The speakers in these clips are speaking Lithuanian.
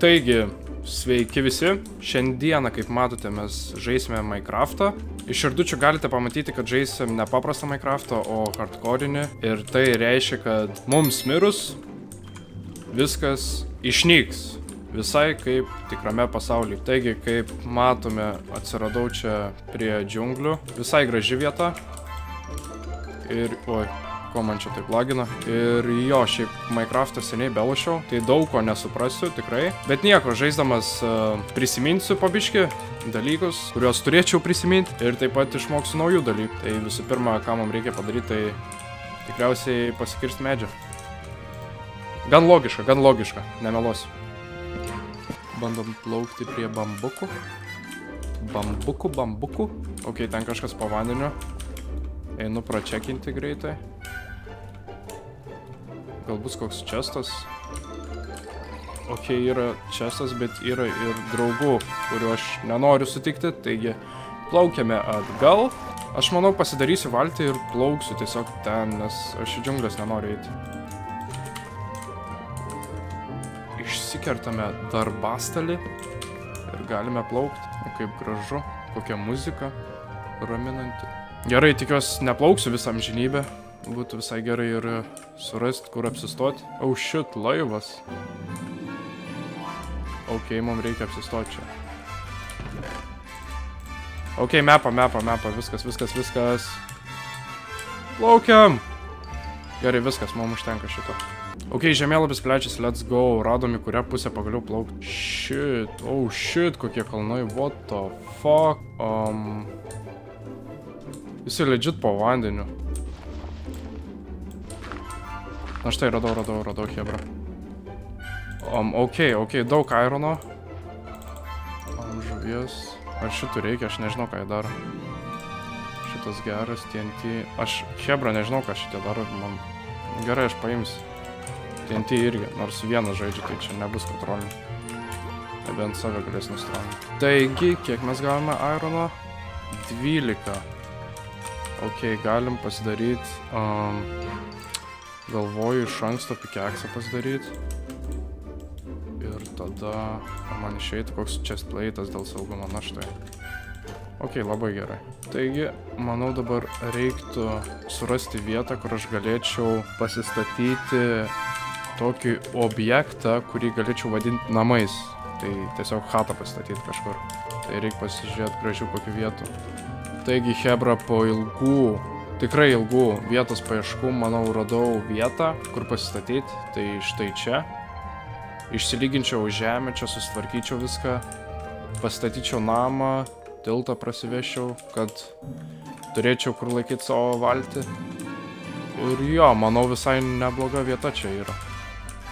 Taigi, sveiki visi. Šiandieną, kaip matote, mes žaisime Minecraftą. Iš širdučių galite pamatyti, kad žaisim ne paprastą Minecraftą, o hardcore'inį. Ir tai reiškia, kad mums mirus viskas išnyks. Visai kaip tikrame pasaulyje. Taigi, kaip matome, atsiradau čia prie džiunglių. Visai graži vieta. Ir, oi, ko man čia taip lagina. Ir jo, šiaip Minecraftą seniai belošiau, tai daug ko nesuprasiu, tikrai. Bet nieko, žaisdamas prisiminsiu po biškį dalykus, kuriuos turėčiau prisiminti. Ir taip pat išmoksiu naujų dalykų. Tai visų pirma, ką mums reikia padaryti, tai tikriausiai pasikirsti medžią. Gan logiška, nemeluosiu. Bandom plaukti prie bambukų. Bambukų. Ok, ten kažkas po vandeniu. Einu pračekinti greitai. Galbūt koks čestas. Ok, yra čestas, bet yra ir draugų, kuriuo aš nenoriu sutikti. Taigi, plaukiame atgal. Aš manau, pasidarysiu valtį ir plauksiu tiesiog ten, nes aš į džiunglės nenoriu eiti. Išsikertame darbastalį ir galime plaukti. Kaip gražu, kokia muzika raminanti. Gerai, tikiuosi neplauksiu visą amžinybę. Būtų visai gerai ir surasti, kur apsistoti. Oh shit, laivas. Ok, mums reikia apsistoti čia. Ok, mapa, viskas. Plaukiam! Gerai, viskas, mums užtenka šito. Ok, žemėlapis plečiasi, let's go. Radom į kurią pusę pagaliau plaukti. Shit, oh shit, kokie kalnai, what the fuck. Visi legit po vandeniu. Na štai, radau hebra. Ok, daug irono. Žuvies. Ar šitų reikia, aš nežinau, ką jie daro. Šitas geras, TNT. Aš hebra nežinau, ką šitie daro. Man... Gerai, aš paimsiu. TNT irgi, nors vienas žaidžia, tai čia nebus kontrolinė. Nebent save galės nustraninti. Taigi, kiek mes gavome irono? 12. Ok, galim pasidaryti... Galvoju iš anksto pikeksą pasidaryti. Ir tada man išeitų koks chestplate'as dėl saugumo, na štai. Ok, labai gerai. Taigi, manau dabar reiktų surasti vietą, kur aš galėčiau pasistatyti tokį objektą, kurį galėčiau vadinti namais. Tai tiesiog chatą pasistatyti kažkur. Tai reikia pasižiūrėti gražių kokių vietų. Taigi, hebra, po tikrai ilgų vietos paieškų, manau, radau vietą, kur pasistatyti. Tai štai čia. Išsilyginčiau žemę, čia susitvarkyčiau viską. Pastatyčiau namą, tiltą prasivešiau, kad turėčiau kur laikyti savo valtį. Ir jo, manau, visai nebloga vieta čia yra.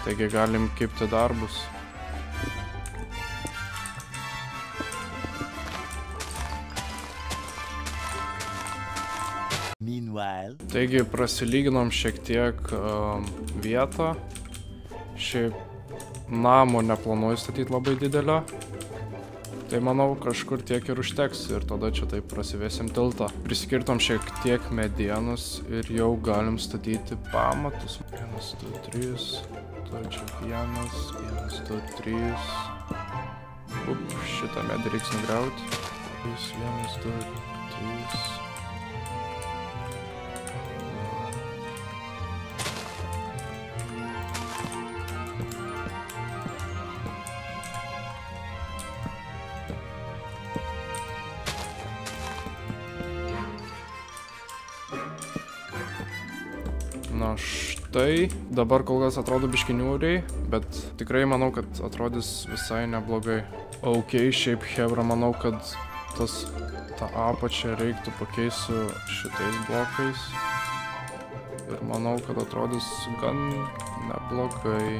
Taigi galim kibti darbus. Taigi prasilyginom šiek tiek vietą. Šiaip namo neplanuoju statyti labai didelio. Tai manau kažkur tiek ir užteks ir tada čia taip prasivėsim tiltą. Priskirtom šiek tiek medienos ir jau galim statyti pamatus. 1, 2, 3. Tai čia 1, 2, 3. Šitą medį reiks nugriauti. 1, 2, 3. Na štai, dabar kol kas atrodo biškį niūriai, bet tikrai manau, kad atrodys visai neblogai. Ok, šiaip hebra, manau, kad tą apačią reiktų pakeisti su šitais blokais. Ir manau, kad atrodys gan neblogai.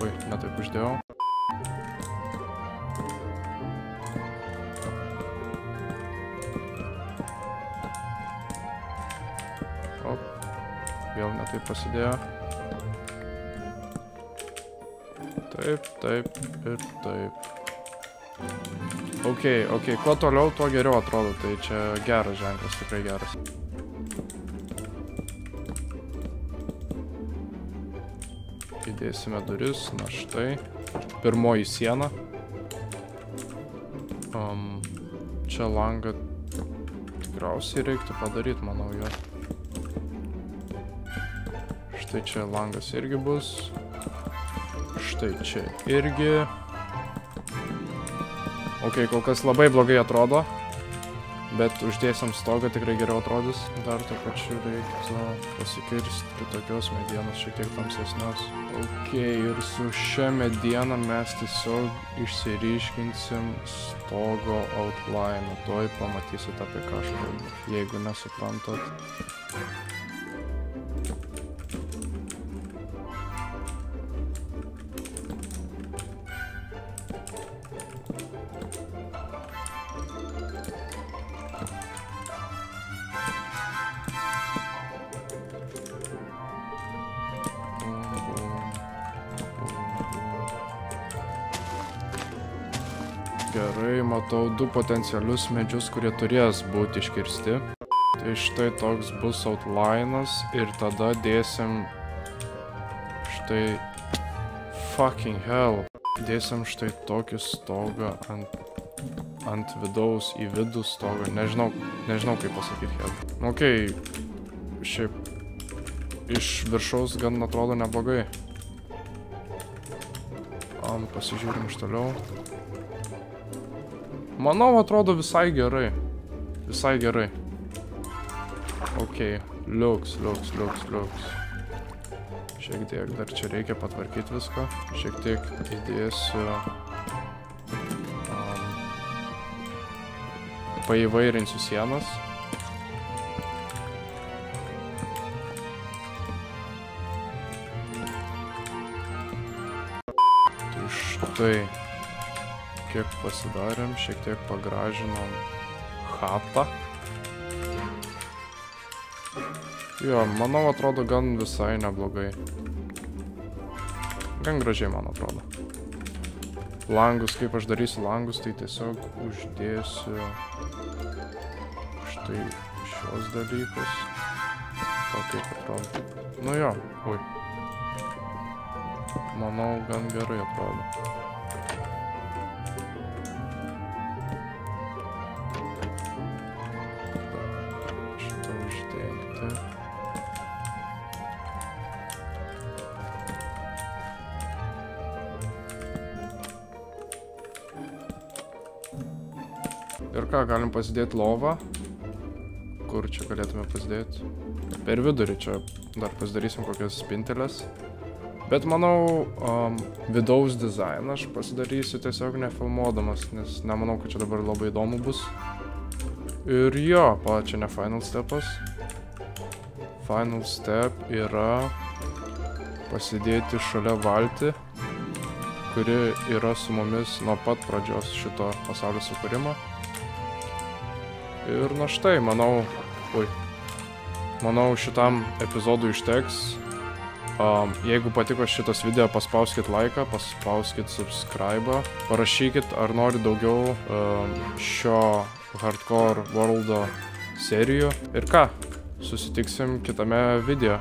Oi, netaip uždėjau. Vėl netaip prasidėjo. Taip ir taip. Ok, kuo toliau, tuo geriau atrodo, tai čia geras ženklas, tikrai geras. įdėsime duris, na štai. Pirmoji siena. Čia langą tikriausiai reiktų padaryti, manau, jo. Štai čia langas irgi bus. Štai čia irgi. Ok, kol kas labai blogai atrodo. Bet uždėsim stogą tikrai geriau atrodys. Dar to pačiu reiktų pasikirsti kitokios medienos, šiek tiek tamsesnios. Ok, ir su šia mediena mes tiesiog išsiryškinsim stogo outline. Tuoj pamatysit apie ką aš kalbu, jeigu nesuprantat. Gerai, matau du potencialius medžius, kurie turės būti iškirsti. Tai štai toks bus outline'as ir tada dėsim štai fucking hell. Dėsim štai tokį stogą ant vidaus į vidų stogą. Nežinau kaip pasakyti hell. Ok, šiaip iš viršaus gan atrodo neblogai. Pasižiūrim iš toliau. Manau, atrodo visai gerai. Visai gerai. Ok, liuks. Šiek tiek dar čia reikia patvarkyti viską. Šiek tiek įdėsiu... paįvairinsiu sienas. Tai štai... kiek pasidarėm, šiek tiek pagražinom chatą. Jo, manau, atrodo gan visai neblogai. Gan gražiai, man atrodo. Langus, kaip aš darysiu langus, tai tiesiog uždėsiu štai šios dalykus. O kaip atrodo. Nu jo, ui. Manau, gan gerai atrodo. Ir ką, galim pasidėti lovą. Kur čia galėtume pasidėti? Per vidurį čia dar pasidarysim kokias spinteles. Bet manau, vidaus dizainą aš pasidarysiu tiesiog nefilmuodamas, nes nemanau, kad čia dabar labai įdomu bus. Ir jo, čia ne final stepas. Final step yra pasidėti šalia valtį, kuri yra su mumis nuo pat pradžios šito pasaulio sukūrimo. Ir na štai, manau, šitam epizodui užteks. Jeigu patiko šitas video, paspauskit laiką, paspauskit subscribe, parašykit, ar nori daugiau šio Hardcore World'o serijų. Ir ką, susitiksim kitame video.